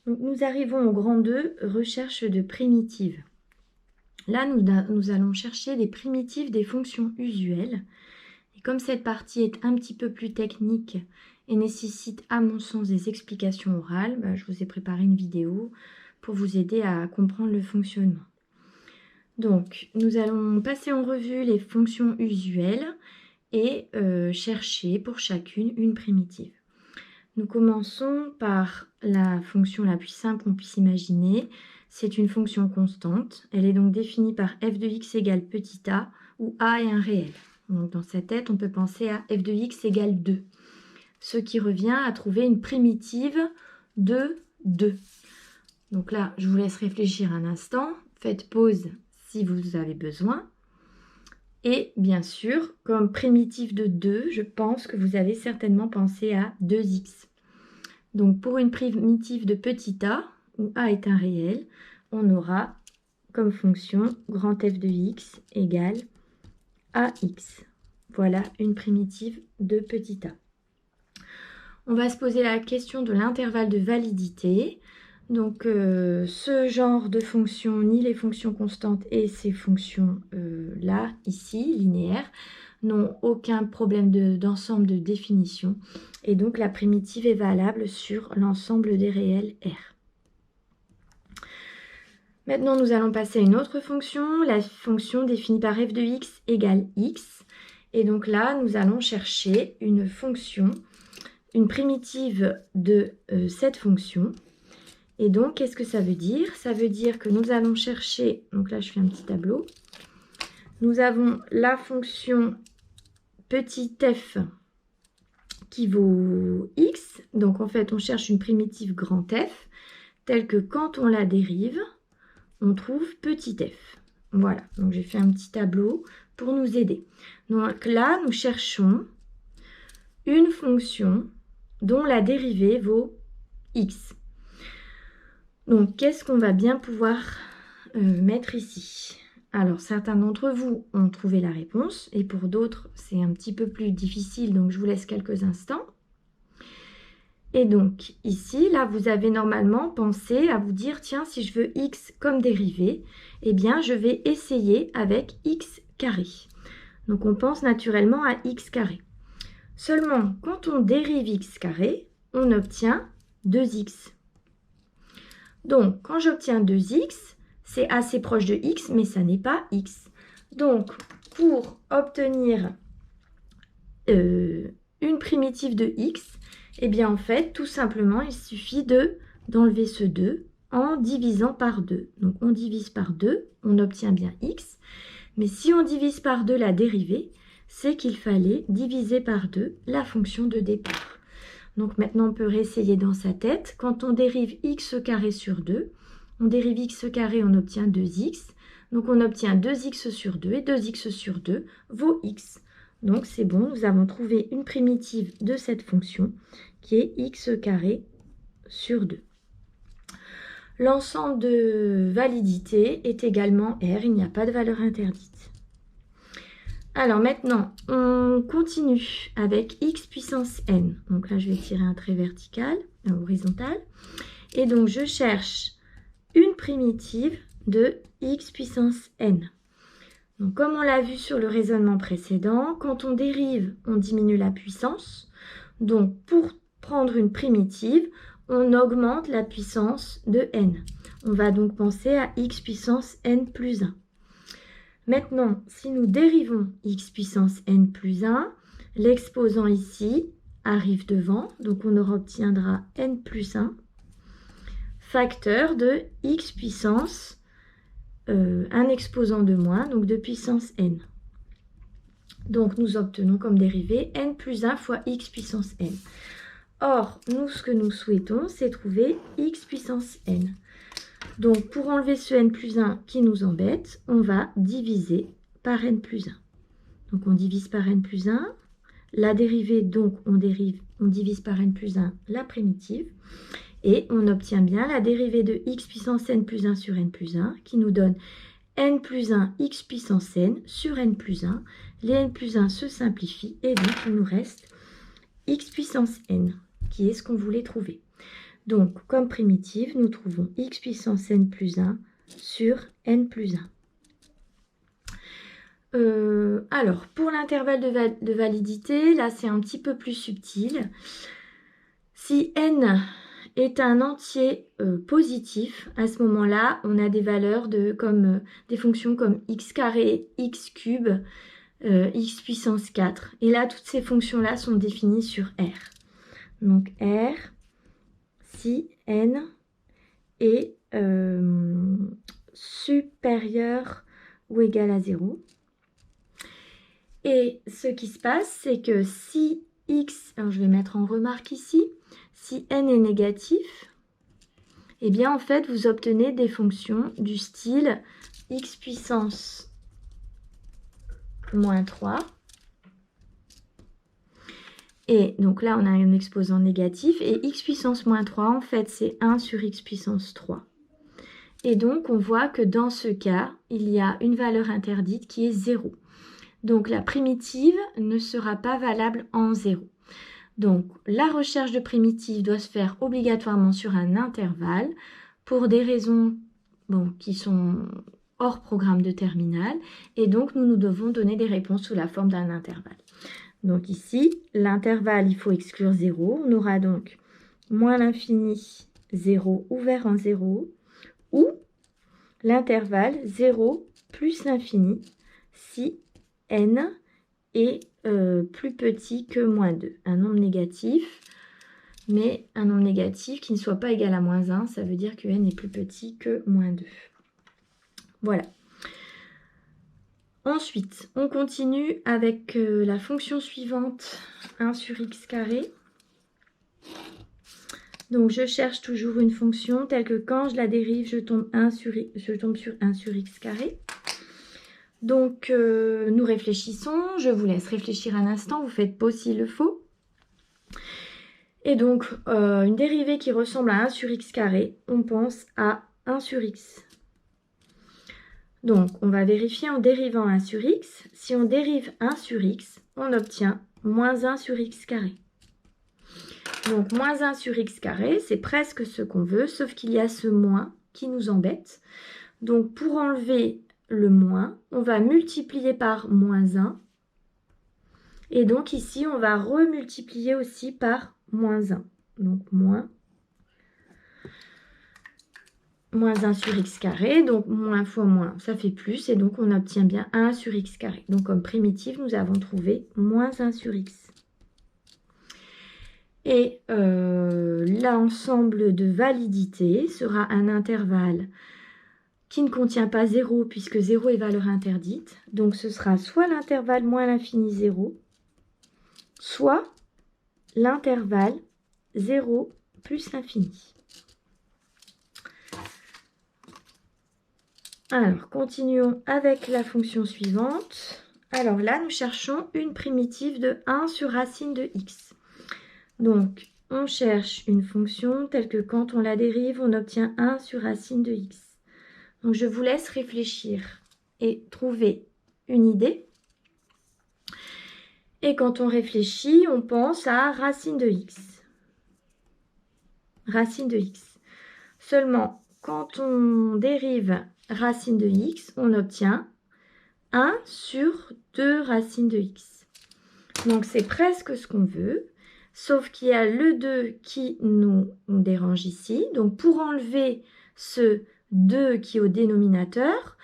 Donc, nous arrivons au grand 2, recherche de primitives. Là, nous allons chercher les primitives des fonctions usuelles. Et comme cette partie est un petit peu plus technique et nécessite à mon sens des explications orales, je vous ai préparé une vidéo pour vous aider à comprendre le fonctionnement. Donc, nous allons passer en revue les fonctions usuelles et chercher pour chacune une primitive. Nous commençons par la fonction la plus simple qu'on puisse imaginer. C'est une fonction constante. Elle est donc définie par f de x égale petit a, où a est un réel. Donc dans sa tête, on peut penser à f de x égale 2, ce qui revient à trouver une primitive de 2. Donc là, je vous laisse réfléchir un instant. Faites pause si vous avez besoin. Et bien sûr, comme primitive de 2, je pense que vous avez certainement pensé à 2x. Donc pour une primitive de petit a, où a est un réel, on aura comme fonction grand f de x égale ax. Voilà une primitive de petit a. On va se poser la question de l'intervalle de validité. Donc ce genre de fonction, ni les fonctions constantes et ces fonctions là, ici, linéaires, n'ont aucun problème d'ensemble de définition. Et donc la primitive est valable sur l'ensemble des réels R. Maintenant, nous allons passer à une autre fonction, la fonction définie par f de x égale x. Et donc là, nous allons chercher une fonction, une primitive de cette fonction. Et donc, qu'est-ce que ça veut dire? Ça veut dire que nous allons chercher, donc là je fais un petit tableau, nous avons la fonction petit f qui vaut x. Donc en fait, on cherche une primitive grand f, telle que quand on la dérive, on trouve petit f. Voilà, donc j'ai fait un petit tableau pour nous aider. Donc là, nous cherchons une fonction dont la dérivée vaut x. Donc, qu'est-ce qu'on va bien pouvoir mettre ici? Alors, certains d'entre vous ont trouvé la réponse et pour d'autres, c'est un petit peu plus difficile, donc je vous laisse quelques instants. Et donc, ici, là, vous avez normalement pensé à vous dire, tiens, si je veux x comme dérivée, eh bien, je vais essayer avec x carré. Donc, on pense naturellement à x carré. Seulement, quand on dérive x carré, on obtient 2x. Donc, quand j'obtiens 2x, c'est assez proche de x, mais ça n'est pas x. Donc, pour obtenir une primitive de x, eh bien, en fait, tout simplement, il suffit d'enlever ce 2 en divisant par 2. Donc, on divise par 2, on obtient bien x. Mais si on divise par 2 la dérivée, c'est qu'il fallait diviser par 2 la fonction de départ. Donc maintenant, on peut réessayer dans sa tête. Quand on dérive x carré sur 2, on dérive x carré, on obtient 2x. Donc on obtient 2x sur 2 et 2x sur 2 vaut x. Donc c'est bon, nous avons trouvé une primitive de cette fonction qui est x carré sur 2. L'ensemble de validité est également R, il n'y a pas de valeur interdite. Alors maintenant, on continue avec x puissance n. Donc là, je vais tirer un trait vertical, horizontal. Et donc, je cherche une primitive de x puissance n. Donc, comme on l'a vu sur le raisonnement précédent, quand on dérive, on diminue la puissance. Donc, pour prendre une primitive, on augmente la puissance de n. On va donc penser à x puissance n plus 1. Maintenant, si nous dérivons x puissance n plus 1, l'exposant ici arrive devant, donc on obtiendra n plus 1, facteur de x puissance, un exposant de moins, donc de puissance n. Donc nous obtenons comme dérivée n plus 1 fois x puissance n. Or, nous, ce que nous souhaitons, c'est trouver x puissance n. Donc, pour enlever ce n plus 1 qui nous embête, on va diviser par n plus 1. Donc, on divise par n plus 1. La dérivée, donc, on divise par n plus 1 la primitive. Et on obtient bien la dérivée de x puissance n plus 1 sur n plus 1 qui nous donne n plus 1 x puissance n sur n plus 1. Les n plus 1 se simplifient et donc, il nous reste x puissance n qui est ce qu'on voulait trouver. Donc, comme primitive, nous trouvons x puissance n plus 1 sur n plus 1. Alors, pour l'intervalle de validité, là, c'est un petit peu plus subtil. Si n est un entier positif, à ce moment-là, on a des valeurs comme des fonctions comme x carré, x cube, x puissance 4. Et là, toutes ces fonctions-là sont définies sur R. Donc R, si n est supérieur ou égal à 0. Et ce qui se passe, c'est que si x, alors je vais mettre en remarque ici, si n est négatif, eh bien en fait vous obtenez des fonctions du style x puissance moins 3. Et donc là on a un exposant négatif et x puissance moins 3 en fait c'est 1 sur x puissance 3. Et donc on voit que dans ce cas il y a une valeur interdite qui est 0. Donc la primitive ne sera pas valable en 0. Donc la recherche de primitive doit se faire obligatoirement sur un intervalle pour des raisons qui sont hors programme de terminale. Et donc nous devons donner des réponses sous la forme d'un intervalle. Donc ici, l'intervalle, il faut exclure 0. On aura donc moins l'infini 0 ouvert en 0 ou l'intervalle 0 plus l'infini si n est plus petit que moins 2. Un nombre négatif, mais un nombre négatif qui ne soit pas égal à moins 1, ça veut dire que n est plus petit que moins 2. Voilà. Ensuite, on continue avec la fonction suivante, 1 sur x carré. Donc, je cherche toujours une fonction telle que quand je la dérive, je tombe sur 1 sur x carré. Donc, nous réfléchissons. Je vous laisse réfléchir un instant. Vous faites pause s'il le faut. Et donc, une dérivée qui ressemble à 1 sur x carré, on pense à 1 sur x. Donc, on va vérifier en dérivant 1 sur x. Si on dérive 1 sur x, on obtient moins 1 sur x carré. Donc, moins 1 sur x carré, c'est presque ce qu'on veut, sauf qu'il y a ce moins qui nous embête. Donc, pour enlever le moins, on va multiplier par moins 1. Et donc, ici, on va remultiplier aussi par moins 1. Donc, moins 1 sur x carré, donc moins fois moins, ça fait plus, et donc on obtient bien 1 sur x carré. Donc comme primitive, nous avons trouvé moins 1 sur x. Et l'ensemble de validité sera un intervalle qui ne contient pas 0, puisque 0 est valeur interdite. Donc ce sera soit l'intervalle moins l'infini 0, soit l'intervalle 0 plus l'infini. Alors, continuons avec la fonction suivante. Alors là, nous cherchons une primitive de 1 sur racine de x. Donc, on cherche une fonction telle que quand on la dérive, on obtient 1 sur racine de x. Donc, je vous laisse réfléchir et trouver une idée. Et quand on réfléchit, on pense à racine de x. Racine de x. Seulement, quand on dérive racine de x, on obtient 1 sur 2 racines de x. Donc, c'est presque ce qu'on veut, sauf qu'il y a le 2 qui nous dérange ici. Donc, pour enlever ce 2 qui est au dénominateur,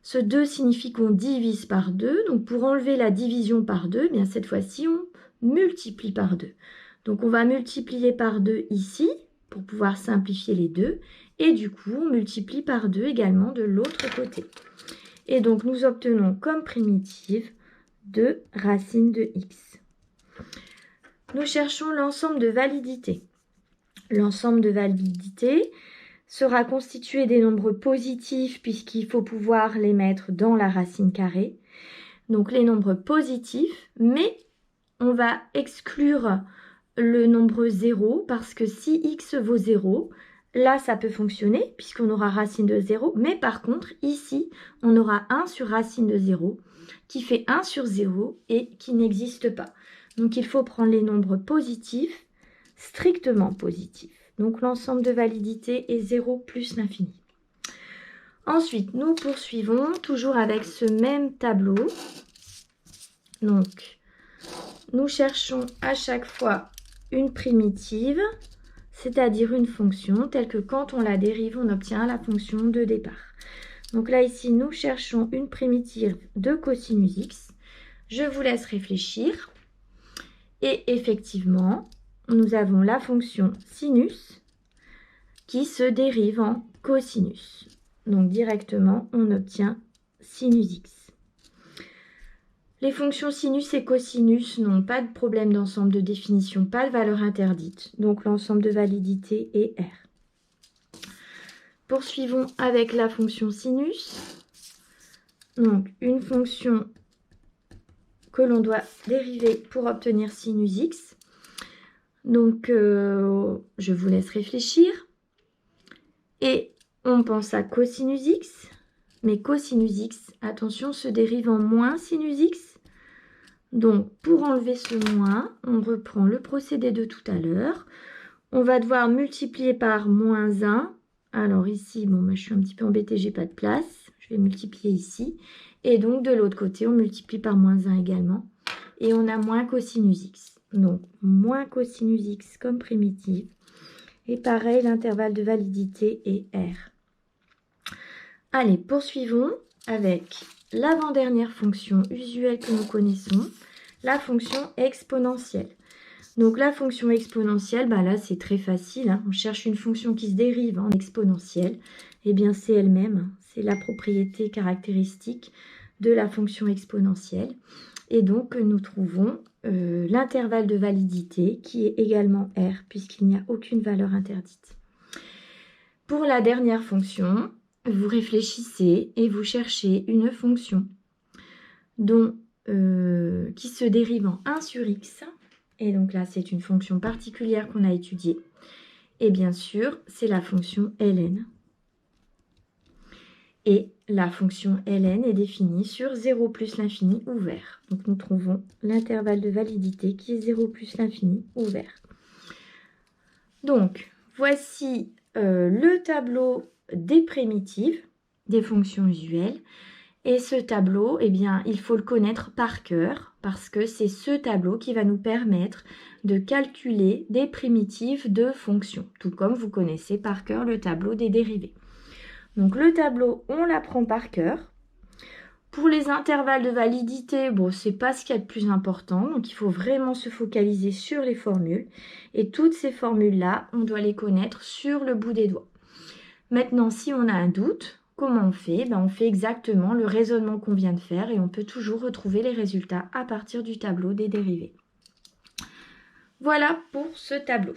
ce 2 signifie qu'on divise par 2. Donc, pour enlever la division par 2, bien cette fois-ci, on multiplie par 2. Donc, on va multiplier par 2 ici pour pouvoir simplifier les deux. Et du coup, on multiplie par 2 également de l'autre côté. Et donc, nous obtenons comme primitive 2 racine de x. Nous cherchons l'ensemble de validité. L'ensemble de validité sera constitué des nombres positifs puisqu'il faut pouvoir les mettre dans la racine carrée. Donc, les nombres positifs, mais on va exclure le nombre 0 parce que si x vaut 0, là, ça peut fonctionner puisqu'on aura racine de 0. Mais par contre, ici, on aura 1 sur racine de 0 qui fait 1 sur 0 et qui n'existe pas. Donc, il faut prendre les nombres positifs, strictement positifs. Donc l'ensemble de validité est 0 plus l'infini. Ensuite, nous poursuivons toujours avec ce même tableau. Donc, nous cherchons à chaque fois une primitive, c'est-à-dire une fonction, telle que quand on la dérive, on obtient la fonction de départ. Donc là, ici, nous cherchons une primitive de cosinus x. Je vous laisse réfléchir. Et effectivement, nous avons la fonction sinus qui se dérive en cosinus. Donc directement, on obtient sinus x. Les fonctions sinus et cosinus n'ont pas de problème d'ensemble de définition, pas de valeur interdite. Donc l'ensemble de validité est R. Poursuivons avec la fonction sinus. Donc une fonction que l'on doit dériver pour obtenir sinus x. Donc je vous laisse réfléchir. Et on pense à cosinus x. Mais cosinus x, attention, se dérive en moins sinus x. Donc, pour enlever ce moins, on reprend le procédé de tout à l'heure. On va devoir multiplier par moins 1. Alors ici, bon, je suis un petit peu embêtée, j'ai pas de place. Je vais multiplier ici. Et donc, de l'autre côté, on multiplie par moins 1 également. Et on a moins cosinus x. Donc, moins cosinus x comme primitive. Et pareil, l'intervalle de validité est R. Allez, poursuivons avec l'avant-dernière fonction usuelle que nous connaissons, la fonction exponentielle. Donc la fonction exponentielle, là c'est très facile, hein. On cherche une fonction qui se dérive en exponentielle. Eh bien c'est elle-même, c'est la propriété caractéristique de la fonction exponentielle. Et donc nous trouvons l'intervalle de validité qui est également R puisqu'il n'y a aucune valeur interdite. Pour la dernière fonction, vous réfléchissez et vous cherchez une fonction qui se dérive en 1 sur x. Et donc là, c'est une fonction particulière qu'on a étudiée. Et bien sûr, c'est la fonction ln. Et la fonction ln est définie sur 0 plus l'infini ouvert. Donc nous trouvons l'intervalle de validité qui est 0 plus l'infini ouvert. Donc, voici le tableau des primitives, des fonctions usuelles. Et ce tableau, eh bien, il faut le connaître par cœur parce que c'est ce tableau qui va nous permettre de calculer des primitives de fonctions, tout comme vous connaissez par cœur le tableau des dérivées. Donc le tableau, on l'apprend par cœur. Pour les intervalles de validité, bon, c'est pas ce qu'il y a de plus important, donc il faut vraiment se focaliser sur les formules. Et toutes ces formules-là, on doit les connaître sur le bout des doigts. Maintenant, si on a un doute, comment on fait? On fait exactement le raisonnement qu'on vient de faire et on peut toujours retrouver les résultats à partir du tableau des dérivées. Voilà pour ce tableau.